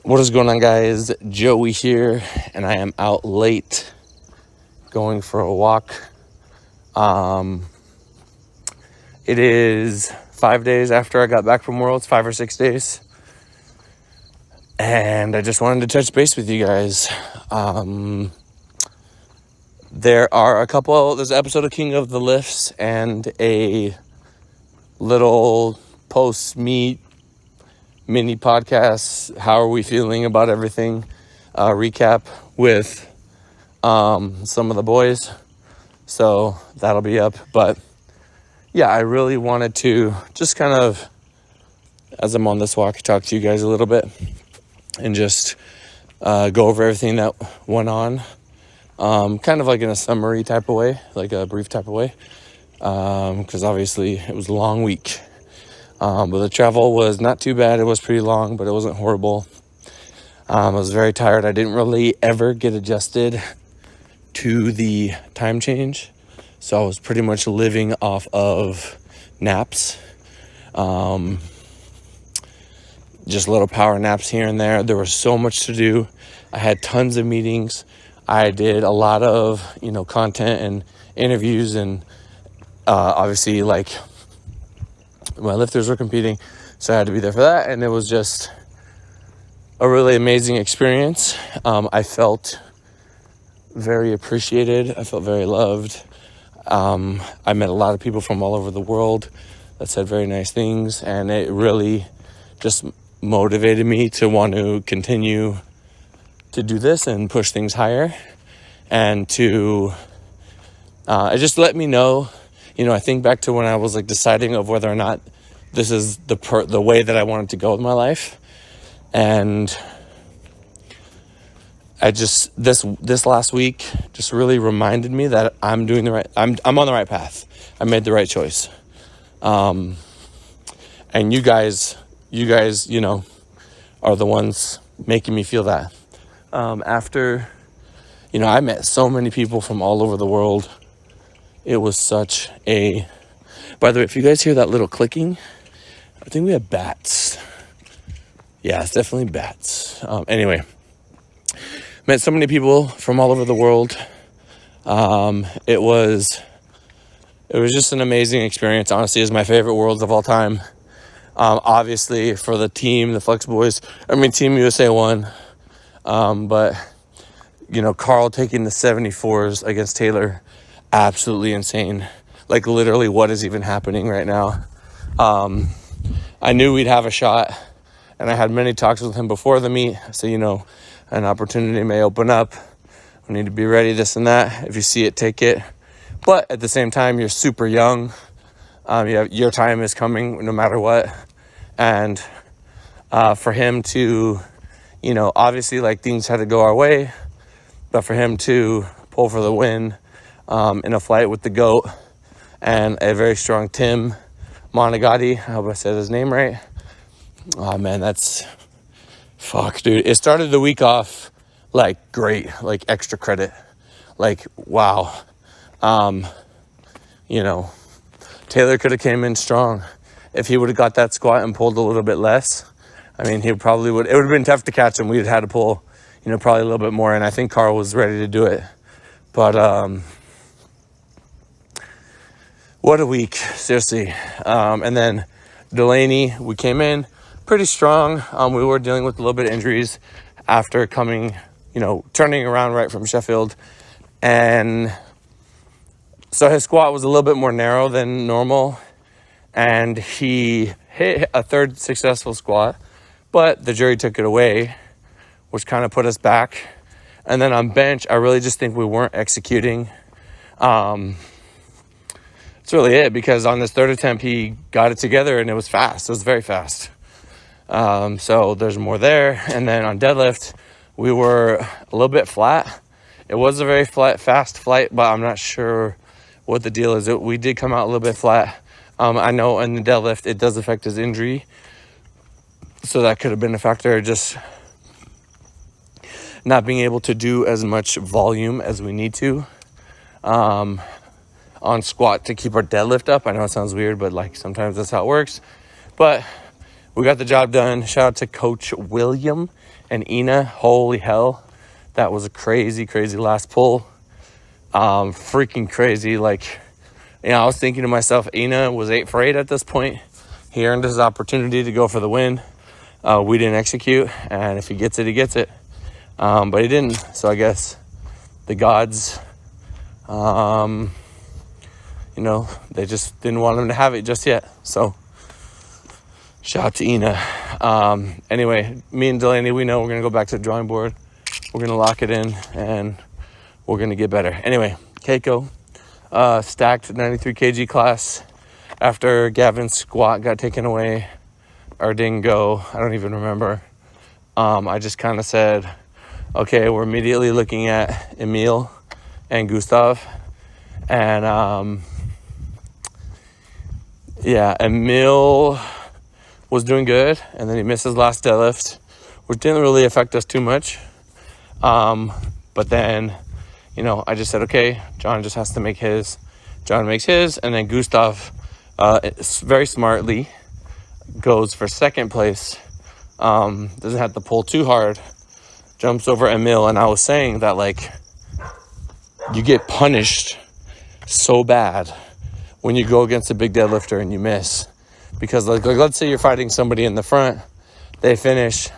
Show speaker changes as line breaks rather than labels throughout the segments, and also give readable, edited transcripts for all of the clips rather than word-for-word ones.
What is going on, guys? Joey here, and I am out late going for a walk. It is 5 days after I got back from Worlds, 5 or 6 days. And I just wanted to touch base with you guys. There's an episode of King of the Lifts and a little post-meet mini podcast, how are we feeling about everything, recap with some of the boys, so that'll be up. But yeah, I really wanted to just kind of, as I'm on this walk, talk to you guys a little bit and just go over everything that went on, kind of like in a summary type of way, like a brief type of way, because obviously it was a long week. But the travel was not too bad. It was pretty long, but it wasn't horrible. I was very tired. I didn't really ever get adjusted to the time change. So I was pretty much living off of naps. Just little power naps here and there. There was so much to do. I had tons of meetings. I did a lot of, content and interviews, and obviously, like, my lifters were competing, so I had to be there for that, and it was just a really amazing experience. I felt very appreciated. I felt very loved. I met a lot of people from all over the world that said very nice things, and it really just motivated me to want to continue to do this and push things higher, and to it just let me know. I think back to when I was like deciding of whether or not this is the way that I wanted to go with my life. And I just, this last week just really reminded me that I'm doing I'm on the right path. I made the right choice. And you guys, are the ones making me feel that. After, I met so many people from all over the world. It was such a... By the way, if you guys hear that little clicking, I think we have bats. Yeah, it's definitely bats. Anyway, met so many people from all over the world. It was just an amazing experience. Honestly, it's my favorite Worlds of all time. Obviously, for the team, the FLEXX boys, Team USA won. But, Carl taking the 74s against Taylor, absolutely insane. Like, literally, what is even happening right now? I knew we'd have a shot, and I had many talks with him before the meet. So, an opportunity may open up. We need to be ready, this and that. If you see it, take it. But at the same time, you're super young. Your time is coming no matter what. And for him to, obviously, like, things had to go our way. But for him to pull for the win, in a flight with the GOAT and a very strong Tim Monagatti. I hope I said his name right. Oh man, fuck, dude. It started the week off like great, like extra credit. Like, wow. Taylor could have came in strong. If he would have got that squat and pulled a little bit less, he probably would. It would have been tough to catch him. We'd had to pull, probably a little bit more. And I think Carl was ready to do it. But, what a week, seriously. And then Delaney, we came in pretty strong. We were dealing with a little bit of injuries after coming, turning around right from Sheffield. And so his squat was a little bit more narrow than normal. And he hit a third successful squat, but the jury took it away, which kind of put us back. And then on bench, I really just think we weren't executing. That's really it, because on this third attempt, he got it together and it was fast. It was very fast. So there's more there. And then on deadlift, we were a little bit flat. It was a very fast flight, but I'm not sure what the deal is. We did come out a little bit flat. I know in the deadlift, it does affect his injury. So that could have been a factor, just not being able to do as much volume as we need to. On squat to keep our deadlift up. I know it sounds weird, but like sometimes that's how it works. But we got the job done. Shout out to Coach William and Ina. Holy hell, that was a crazy last pull. Freaking crazy. Like, I was thinking to myself, Ina was 8 for 8 at this point. He earned his opportunity to go for the win. We didn't execute, and if he gets it, he gets it. But he didn't. So I guess the gods, they just didn't want him to have it just yet. So shout out to Ina. Anyway, me and Delaney, we know we're going to go back to the drawing board. We're going to lock it in, and we're going to get better. Anyway, Keiko, stacked 93 kg class after Gavin's squat got taken away or didn't go. I don't even remember. I just kind of said, okay, we're immediately looking at Emil and Gustav. And Emil was doing good, and then he missed his last deadlift, which didn't really affect us too much. But then, I just said, okay, John just has to make his. John makes his, and then Gustav very smartly goes for second place. Doesn't have to pull too hard, jumps over Emil. And I was saying that, like, you get punished so bad when you go against a big deadlifter and you miss, because like let's say you're fighting somebody in the front, they finish,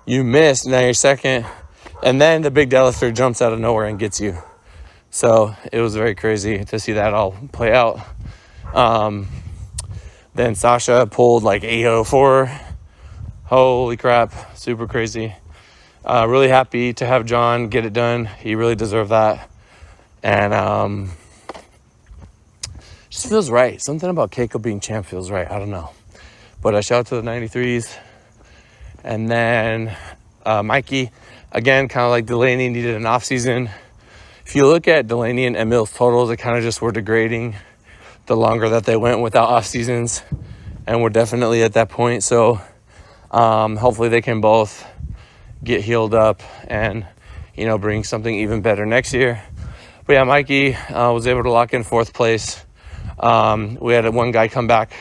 you miss, now you're second, and then the big deadlifter jumps out of nowhere and gets you. So it was very crazy to see that all play out. Then Sasha pulled like 804. Holy crap, super crazy. Really happy to have John get it done. He really deserved that. And just feels right. Something about Keiko being champ feels right. I don't know. But I shout out to the 93s. And then Mikey, again, kind of like Delaney, needed an off season. If you look at Delaney and Emil's totals, they kind of just were degrading the longer that they went without off seasons. And we're definitely at that point. So hopefully they can both get healed up and, bring something even better next year. But yeah, Mikey was able to lock in 4th place. We had one guy come back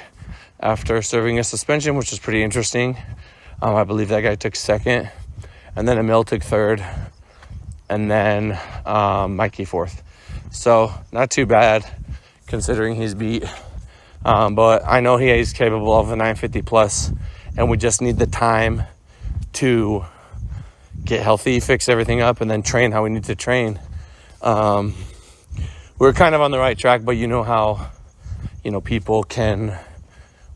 after serving a suspension, which was pretty interesting. I believe that guy took 2nd, and then Emil took 3rd, and then Mikey 4th. So not too bad considering he's beat. But I know he is capable of a 950 plus, and we just need the time to get healthy, fix everything up, and then train how we need to train. We're kind of on the right track, but how people can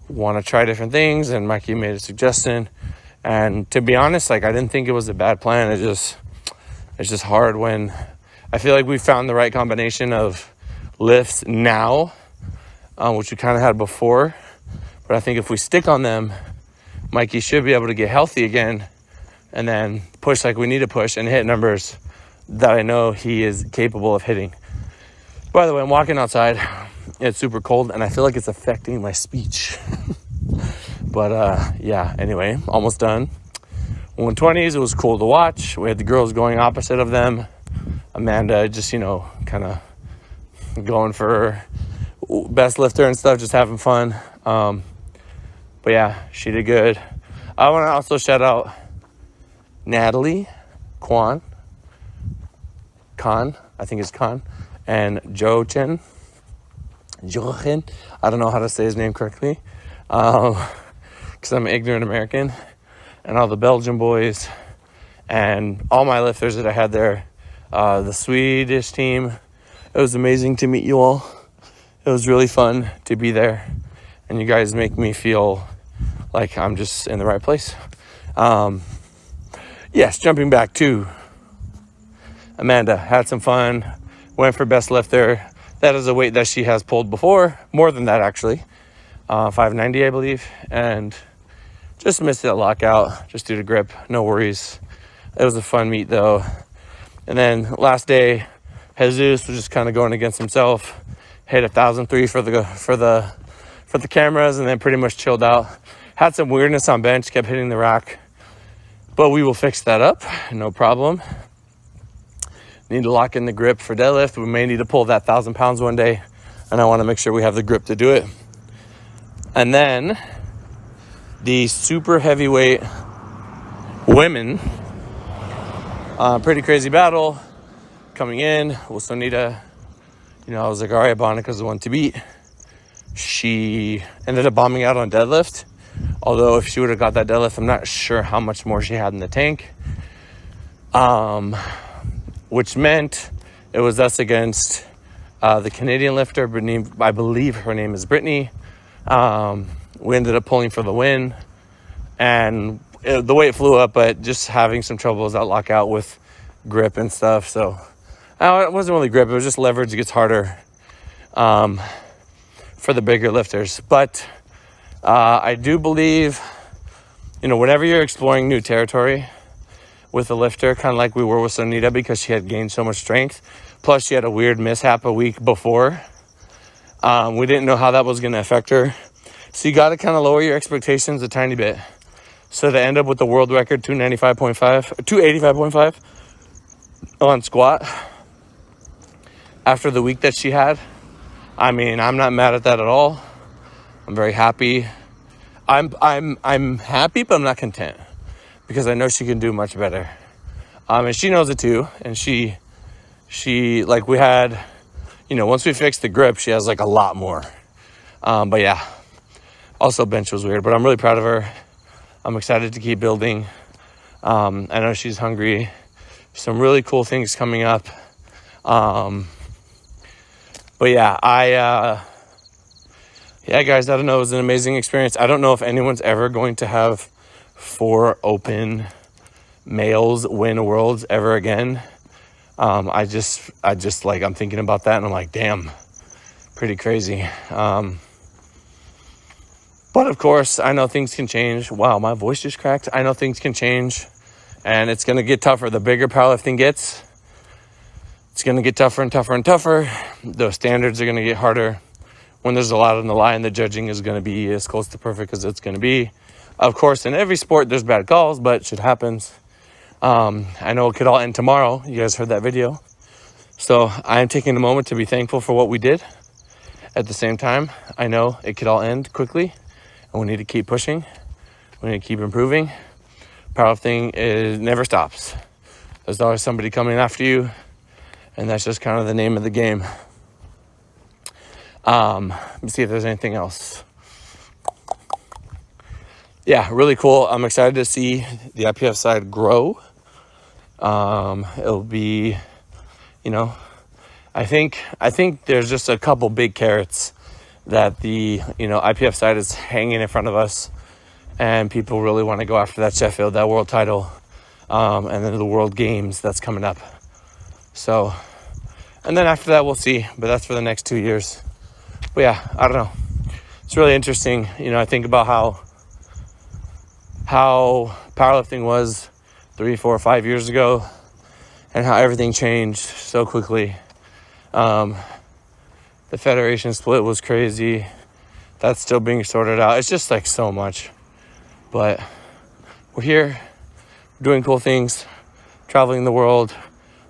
want to try different things, and Mikey made a suggestion. And to be honest, I didn't think it was a bad plan. It's just hard when I feel like we found the right combination of lifts now, which we kind of had before. But I think if we stick on them, Mikey should be able to get healthy again and then push like we need to push and hit numbers that I know he is capable of hitting. By the way, I'm walking outside. It's super cold, and I feel like it's affecting my speech. But, anyway, almost done. 120s, it was cool to watch. We had the girls going opposite of them. Amanda just, kind of going for best lifter and stuff, just having fun. But, yeah, she did good. I want to also shout out Natalie Khan, I think it's Khan, and Jochen. I don't know how to say his name correctly, because I'm an ignorant American, and all the Belgian boys, and all my lifters that I had there, the Swedish team. It was amazing to meet you all. It was really fun to be there, and you guys make me feel like I'm just in the right place. Yes, jumping back to Amanda, had some fun, went for best lifter. That is a weight that she has pulled before, more than that actually, 590 I believe, and just missed that lockout just due to grip. No worries. It was a fun meet though. And then last day, Jesus was just kind of going against himself, hit 1,003 for the cameras, and then pretty much chilled out. Had some weirdness on bench, kept hitting the rack, but we will fix that up, no problem. Need to lock in the grip for deadlift. We may need to pull that 1,000 pounds one day, and I want to make sure we have the grip to do it. And then the super heavyweight women Pretty crazy battle coming in with Sonita. You know, I was like, all right, Bonica's the one to beat. She ended up bombing out on deadlift. Although if she would have got that deadlift, I'm not sure how much more she had in the tank. Which meant it was us against the Canadian lifter, Brittany. I believe her name is Brittany. We ended up pulling for the win. And the way it flew up, but just having some troubles at lockout with grip and stuff. So it wasn't really grip. It was just leverage. It gets harder for the bigger lifters. But I do believe, you know, whenever you're exploring new territory with a lifter, kind of like we were with Sonita, because she had gained so much strength. Plus, she had a weird mishap a week before. We didn't know how that was going to affect her. So you got to kind of lower your expectations a tiny bit. So to end up with the world record 285.5 on squat after the week that she had, I mean, I'm not mad at that at all. I'm very happy. I'm happy, but I'm not content, because I know she can do much better. And she knows it too. And she like, we had, you know, once we fixed the grip, she has like a lot more. But yeah, also bench was weird, but I'm really proud of her. I'm excited to keep building. I know she's hungry. Some really cool things coming up. But yeah, yeah, guys, I don't know. It was an amazing experience. I don't know if anyone's ever going to have 4 open males win worlds ever again. I just like, I'm thinking about that and I'm like, damn, pretty crazy. But of course, I know things can change. Wow, my voice just cracked. I know things can change, and it's going to get tougher. The bigger powerlifting gets, it's going to get tougher and tougher and tougher. The standards are going to get harder. When there's a lot on the line, the judging is going to be as close to perfect as it's going to be. Of course, in every sport, there's bad calls, but shit happens. I know it could all end tomorrow. You guys heard that video. So I am taking a moment to be thankful for what we did. At the same time, I know it could all end quickly, and we need to keep pushing. We need to keep improving. Powerlifting never stops. There's always somebody coming after you, and that's just kind of the name of the game. Let me see if there's anything else. Yeah, really cool. I'm excited to see the IPF side grow. It'll be, you know, I think there's just a couple big carrots that the, you know, IPF side is hanging in front of us, and people really want to go after that Sheffield, that world title, and then the world games that's coming up. So, and then after that, we'll see, but that's for the next 2 years. But yeah, I don't know. It's really interesting. You know, I think about how powerlifting was 3, 4, 5 years ago, and how everything changed so quickly. The federation split was crazy. That's still being sorted out. It's just like so much. But we're here, doing cool things, traveling the world,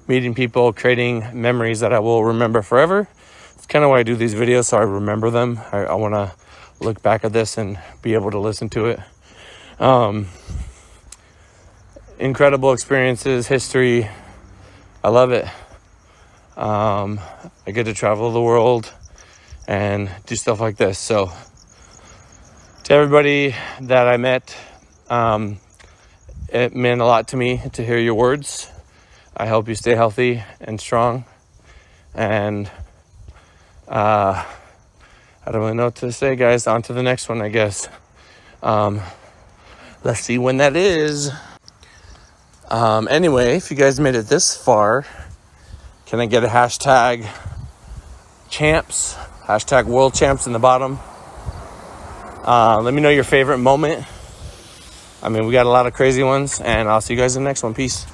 meeting people, creating memories that I will remember forever. It's kind of why I do these videos, so I remember them. I want to look back at this and be able to listen to it. Incredible experiences, history. I love it. I get to travel the world and do stuff like this. So to everybody that I met, it meant a lot to me to hear your words. I hope you stay healthy and strong. And I don't really know what to say, guys. On to the next one, I guess. Let's see when that is. Anyway, if you guys made it this far, can I get a hashtag champs, hashtag world champs in the bottom? Let me know your favorite moment. I mean, we got a lot of crazy ones, and I'll see you guys in the next one. Peace.